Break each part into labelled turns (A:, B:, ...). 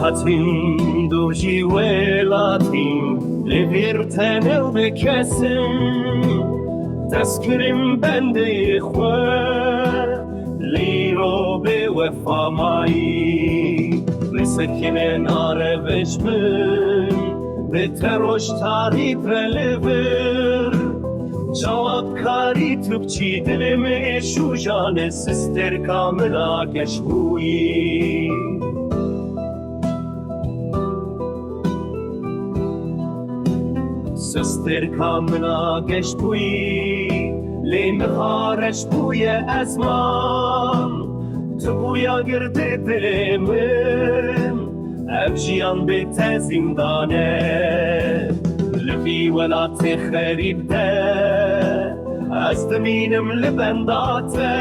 A: Hatin doji welatin Levirten bekesim Tezkirim bende khwa Liro be wefamai Lesekine nare veshmin Beterosh tarif relevir Cevapkari Türkçi dilimi şujane sister kamila geçbuyi Sister kamila geçbuyi Lin hareş buye ezman Tubuya girdi dilimin Evjiyan bite zindane Lüfi velati kharibde Azdeminім libendate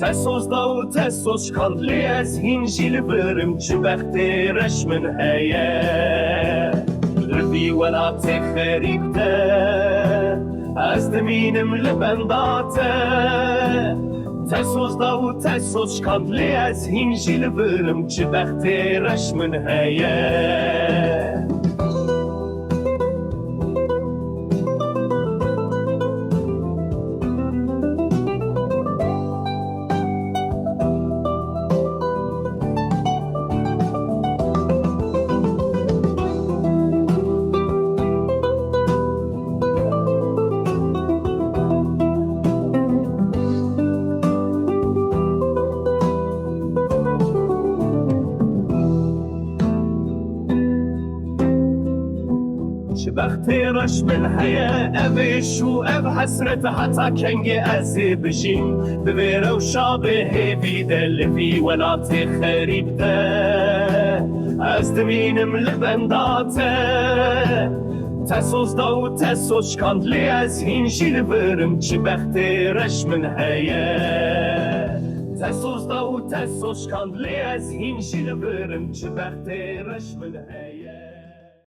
A: Tesos da u tesos kandli ez hinjil birim Çibekti reşmin heye Lüfi velati kharibde Azdeminім libendate Tesos da u tesos kandli ez hinjil birim Çibekti reşmin heye وقتی رشم الحياة أبيش وأب حسرة حتى كنجي أزي بجين ببيرة وشابه بيده اللي في ولاتي خريب ده أزدمينم لبنداته تسوز دو تسوز كاند لي أزهين شيل برم چي بختي رشم الحياة تسوز دو تسوز كاند لي أزهين شيل برم چي بختي رشم الحياة